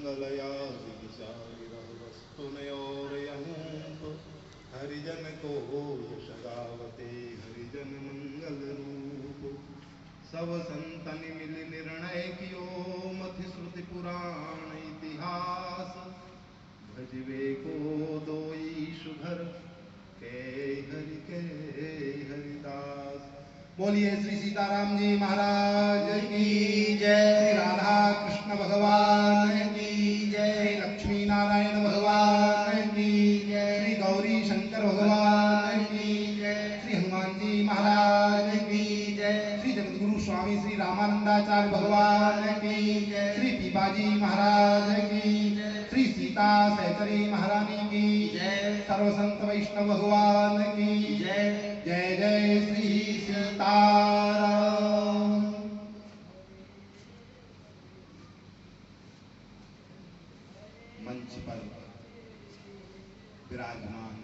मंगलया सिद्धारिरस्तुनयोरयमुत हरिजन को यश गावते हरिजन मंगल रूप। सब संतन मिल निर्णय कियो मथि श्रुति पुराण इतिहास। भजवे को दोई सुघर के हरिदास। बोलिए श्री सीताराम जी महाराज की जय। श्री राधा कृष्ण भगवान की जय। श्री लक्ष्मी नारायण भगवान की जय। श्री गौरी शंकर भगवान की जय। श्री हनुमान जी महाराज की जय। श्री जगतगुरु स्वामी श्री रामानंदाचार्य भगवान की जय। श्री पीपाजी महाराज की जय। श्री सीता सहचरी महारानी की जय। सर्व संत वैष्णव भगवान की जय। जय जय श्री सीताराम। मंच पर विराजमान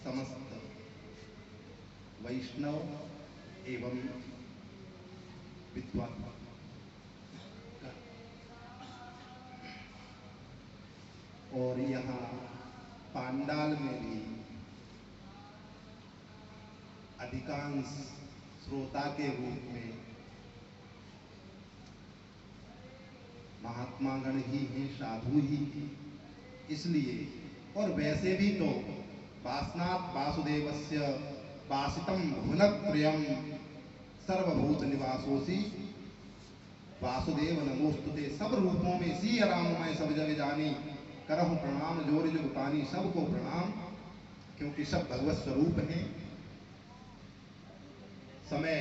समस्त वैष्णव एवं विद्वान और यहाँ पांडाल में भी अधिकांश श्रोता के रूप में महात्मा गण ही हैं, साधु ही हैं। इसलिए और वैसे भी तो वासनात् वासुदेवस्य वासितम भुवनप्रियम सर्वभूत निवासोसी वासुदेव नमोस्तुते। सब रूपों में सी राम मैं सब जग जानी करहु प्रणाम जोर जुग पानी। सबको प्रणाम, क्योंकि सब भगवत स्वरूप हैं। समय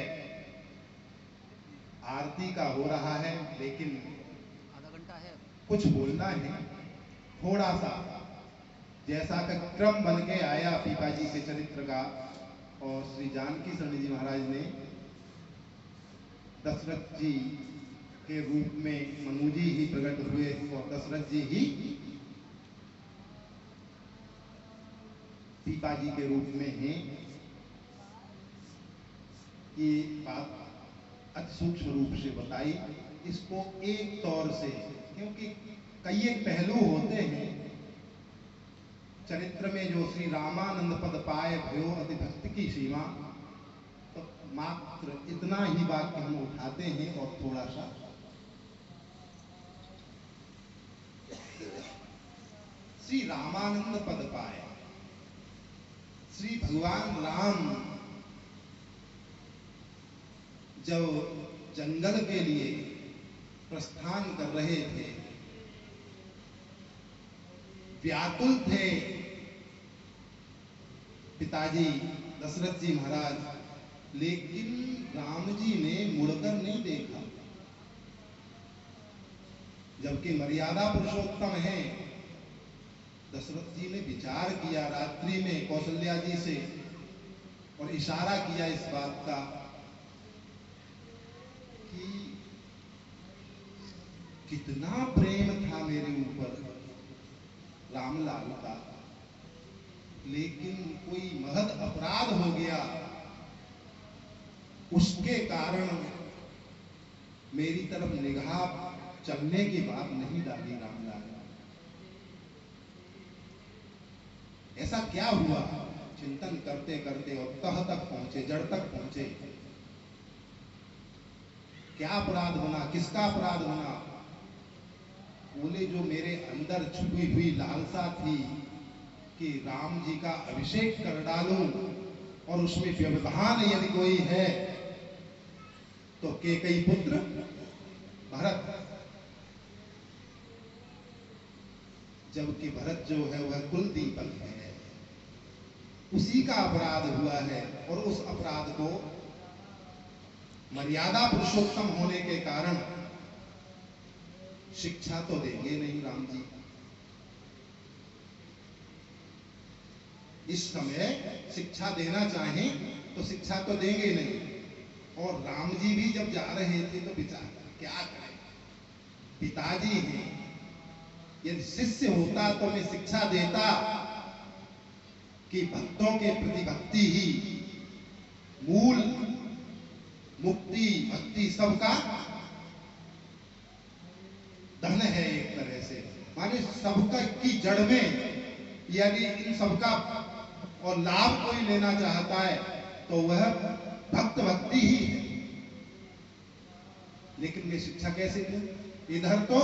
आरती का हो रहा है, लेकिन आधा घंटा है, कुछ बोलना है थोड़ा सा। जैसा का क्रम बन के आया पीपाजी के चरित्र का, और श्री जानकी शरण जी महाराज ने दशरथ जी के रूप में मनु जी ही प्रकट हुए और दशरथ जी ही पीपाजी के रूप में हैं। ये बात अति सूक्ष्म रूप से बताई। इसको एक तौर से, क्योंकि कई एक पहलू होते हैं चरित्र में, जो श्री रामानंद पद पाए भयो अति भक्ति की सीमा, तो मात्र इतना ही वाक्य हम उठाते हैं और थोड़ा सा श्री रामानंद पद पाए। श्री भगवान राम जब जंगल के लिए प्रस्थान कर रहे थे, व्याकुल थे पिताजी दशरथ जी महाराज, लेकिन राम जी ने मुड़कर नहीं देखा। जबकि मर्यादा पुरुषोत्तम है, दशरथ जी ने विचार किया रात्रि में कौशल्या जी से और इशारा किया इस बात का कि कितना प्रेम था मेरे ऊपर रामलाल का, लेकिन कोई महद अपराध हो गया, उसके कारण मेरी तरफ निगाह चलने की बात नहीं डाली रामलाल। ऐसा क्या हुआ? चिंतन करते करते और तह तक पहुंचे, जड़ तक पहुंचे। क्या अपराध होना, किसका अपराध होना? बोले जो मेरे अंदर छुपी हुई लालसा थी कि राम जी का अभिषेक कर डालूं, और उसमें व्यवधान यदि कोई है तो कैकेयी पुत्र भरत। जबकि भरत जो है वह कुल दीपक है, उसी का अपराध हुआ है। और उस अपराध को मर्यादा पुरुषोत्तम होने के कारण शिक्षा तो देंगे नहीं राम जी। इस समय शिक्षा देना चाहें तो शिक्षा तो देंगे नहीं। और राम जी भी जब जा रहे थे तो विचार क्या करें, पिताजी हैं, यदि शिष्य होता तो मैं शिक्षा देता कि भक्तों के प्रति भक्ति ही मूल मुक्ति भक्ति सबका धन है एक तरह से, माने सबका की जड़ में, यानी इन सबका और लाभ कोई लेना चाहता है तो वह भक्त भक्ति ही है। लेकिन ये शिक्षा कैसे दी? इधर तो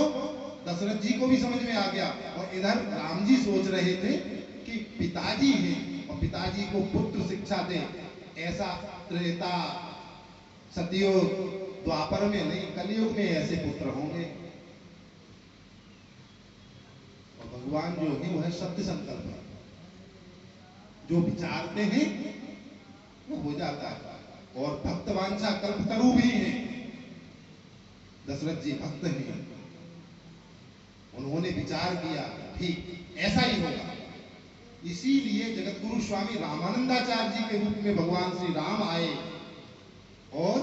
दशरथ जी को भी समझ में आ गया और इधर राम जी सोच रहे थे कि पिताजी हैं और पिताजी को पुत्र शिक्षा दे। ऐसा त्रेता सतयुग द्वापर में नहीं, कलयुग में ऐसे पुत्र होंगे। और भगवान जो है वह सत्य संकल्प है, जो विचारते हैं वो हो जाता है। और भक्तवांछा कल्पतरु भी हैं, दशरथ जी भक्त हैं, उन्होंने विचार किया ठीक ऐसा ही होगा। इसीलिए जगतगुरु स्वामी रामानंदाचार्य जी के रूप में भगवान श्री राम आए और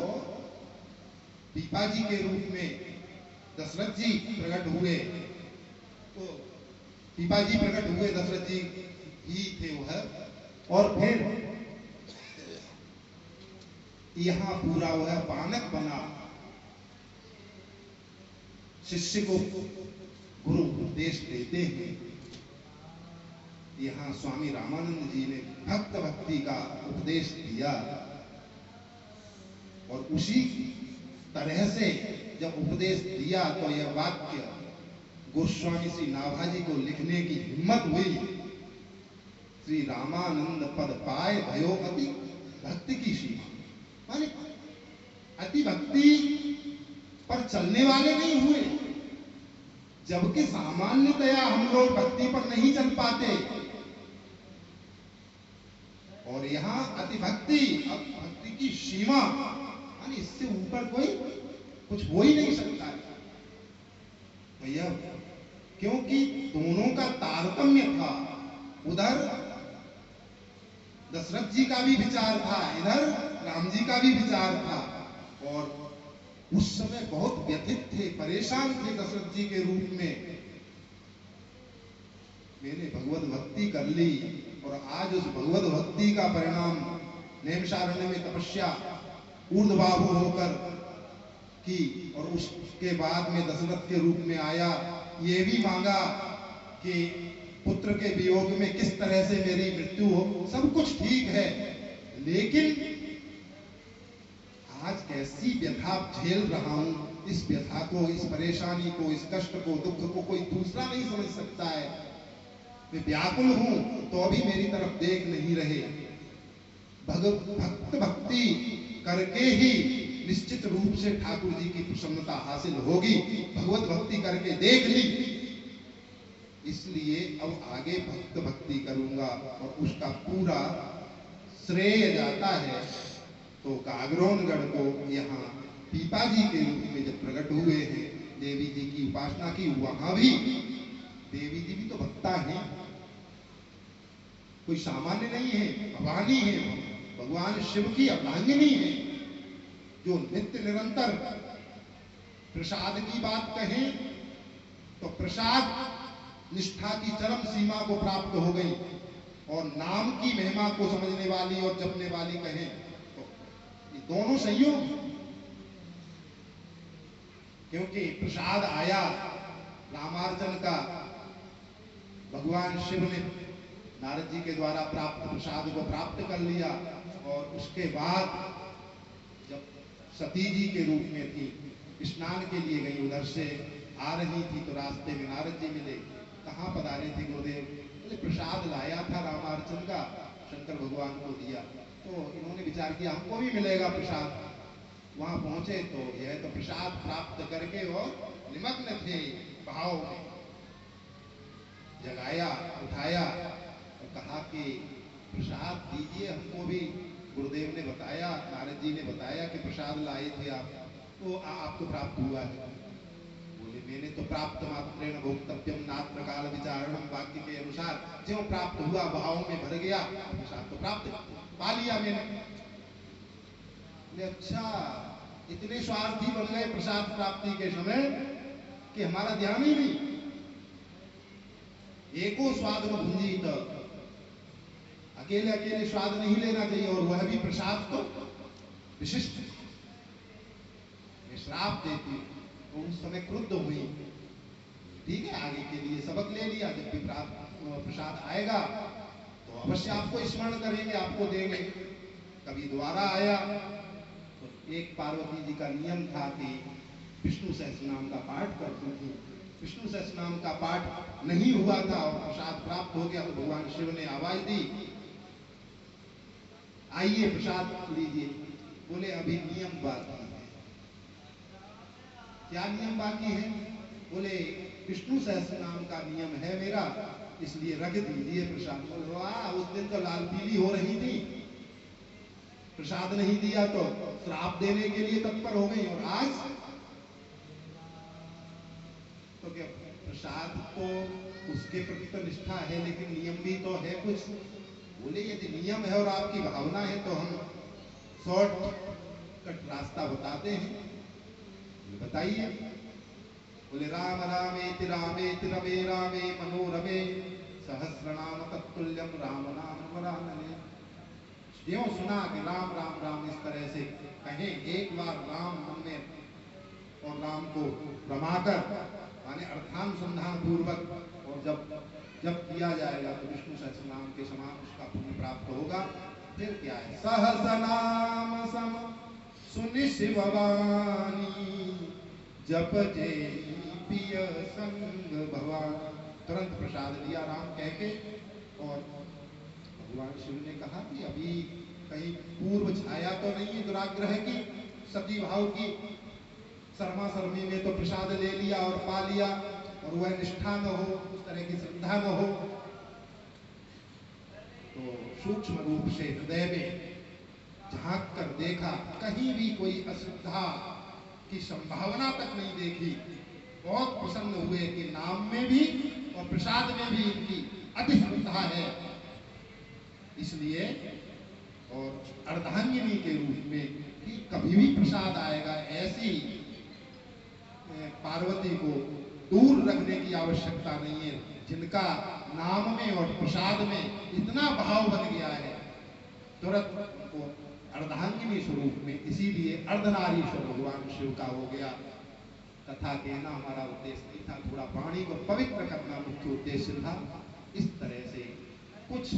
पीपा जी के रूप में दशरथ जी प्रकट हुए। तो पीपा जी प्रकट हुए, दशरथ जी ही थे वह। और फिर यहां पूरा वह बानक बना, शिष्य को गुरु उपदेश देते हैं। यहाँ स्वामी रामानंद जी ने भक्त भक्ति का उपदेश दिया और उसी तरह से जब उपदेश दिया तो यह वाक्य गोस्वामी श्री नाभाजी को लिखने की हिम्मत हुई। श्री रामानंद पद पाए भयो अति भक्ति की सीमा, माने अति भक्ति पर चलने वाले नहीं हुए, जबकि सामान्यतया हम लोग भक्ति पर नहीं चल पाते। और यहाँ अति भक्ति, अब भक्ति की सीमा, माने इससे ऊपर कोई कुछ हो ही नहीं सकता है भैया, क्योंकि दोनों का तारतम्य था। उधर दशरथ जी का भी विचार था, इधर राम जी का भी विचार था। और उस समय बहुत व्यथित थे, परेशान थे दशरथ जी के रूप में। मैंने भगवत भक्ति कर ली और आज उस भगवत भक्ति का परिणाम नैमिषारण्य में तपस्या ऊर्ध्वबाहु होकर की और उसके बाद में दशरथ के रूप में आया। ये भी मांगा कि पुत्र के वियोग में किस तरह से मेरी मृत्यु हो। सब कुछ ठीक है, लेकिन आज कैसी व्यथा झेल रहा हूं, इस व्यथा को, इस परेशानी को, इस कष्ट को, दुख को कोई दूसरा नहीं समझ सकता है। मैं व्याकुल हूं तो अभी मेरी तरफ देख नहीं रहे। भक्त भक्ति करके ही निश्चित रूप से ठाकुर जी की प्रसन्नता हासिल होगी। भगवत भक्ति करके देख ली, इसलिए अब आगे भक्त भक्ति करूंगा और उसका पूरा श्रेय जाता है। तो गागरोनगढ़ को यहाँ पीपा जी के रूप में जब प्रकट हुए हैं, देवी जी की उपासना की, वहां भी देवी जी भी तो भक्ता हैं, कोई सामान्य नहीं है, भवानी है, भगवान शिव की अर्धांगिनी है, जो नित्य निरंतर प्रसाद की बात कहें तो प्रसाद निष्ठा की चरम सीमा को प्राप्त हो गई। और नाम की महिमा को समझने वाली और जपने वाली कहें तो ये दोनों संयोग, क्योंकि प्रसाद आया रामार्जन का, भगवान शिव ने नारद जी के द्वारा प्राप्त प्रसाद को प्राप्त कर लिया। और उसके बाद जब सती जी के रूप में थी, स्नान के लिए गई, उधर से आ रही थी तो रास्ते में नारद जी मिले। कहाँ पधारे थे गुरुदेव? बोले प्रसाद लाया था रामार्जन का, शंकर भगवान को दिया। तो इन्होंने विचार किया हमको भी मिलेगा प्रसाद। वहां पहुंचे तो यह तो प्रसाद प्राप्त करके और निमग्न थे भाव में। जगाया, उठाया और कहा कि प्रसाद दीजिए हमको भी। गुरुदेव ने बताया, नारद जी ने बताया कि प्रसाद लाए थे आप, तो आपको प्राप्त हुआ है। बोले मैंने तो प्राप्त मात्रेण भोक्तव्यम नात्र काल विचारणम, वाक्य के अनुसार ज्यों प्राप्त हुआ भाव में भर गया, प्रसाद तो प्राप्त पा लिया मैंने। अच्छा, इतने स्वार्थी बन गए प्रसाद प्राप्ति के समय कि हमारा ध्यान ही नहीं। एको स्वाद न भुंजीत, अकेले अकेले स्वाद नहीं लेना चाहिए, और वह भी प्रसाद तो विशिष्ट। श्राप देती तो उस समय क्रुद्ध हुई। ठीक है, आगे के लिए सबक ले लिया, जब भी प्रसाद आएगा तो अवश्य आपको स्मरण करेंगे, आपको देंगे। कभी दोबारा आया तो एक पार्वती जी का नियम था कि विष्णु सहस्रनाम का पाठ करती थी। विष्णु सहस्रनाम का पाठ नहीं हुआ था और प्रसाद प्राप्त हो गया तो भगवान शिव ने आवाज दी, आइए प्रसाद लीजिए। बोले अभी नियम बाकी है। क्या नियम बाकी है? बोले विष्णु सहस्रनाम का नियम है मेरा, इसलिए रख दीजिए प्रसाद। बोले वाह, उस दिन तो लाल पीली हो रही थी, प्रसाद नहीं दिया तो श्राप देने के लिए तत्पर हो गई, और आज तो क्या प्रसाद तो उसके प्रति तो निष्ठा है, लेकिन नियम भी तो है कुछ। बोले यदि नियम है और आपकी भावना है तो हम शॉर्ट कट रास्ता बताते हैं। बोले बताइए। बोले राम रामेति रामेति रमे रामे मनोरमे सहस्रनाम तत्तुल्यम राम नाम वरानने। ज्यों सुना कि राम राम राम इस तरह से कहें, एक बार राम मन में और राम को रमाकर माने अर्थानुसंधान पूर्वक, और जब किया जाएगा तो विष्णु सहस्रनाम के समान उसका पुण्य प्राप्त होगा। फिर क्या है? सहस्रनाम सम सुनि शिव वाणी जप जे पिय संग भगवान। तुरंत प्रसाद दिया राम कह के, और भगवान शिव ने कहा कि अभी कहीं पूर्व छाया तो नहीं है दुराग्रह की, सती भाव की। शर्मा शर्मी में तो प्रसाद ले लिया और पा लिया, और वह निष्ठा न हो, उस तरह की श्रद्धा न हो। तो सूक्ष्म रूप से हृदय में झांक कर देखा, कहीं भी कोई अश्रद्धा की संभावना तक नहीं देखी। बहुत प्रसन्न हुए कि नाम में भी और प्रसाद में भी इनकी अति श्रद्धा है। इसलिए और अर्धांगिनी के रूप में कि कभी भी प्रसाद आएगा, ऐसी पार्वती को दूर रखने की आवश्यकता नहीं है, जिनका नाम में और प्रसाद में इतना भाव बन गया है, तुरंत उनको अर्धांगिनी स्वरूप में। इसीलिए अर्धनारीश्वर भगवान शिव का हो गया। कथा कहना हमारा उद्देश्य नहीं था, थोड़ा वाणी को पवित्र करना मुख्य उद्देश्य था। इस तरह से कुछ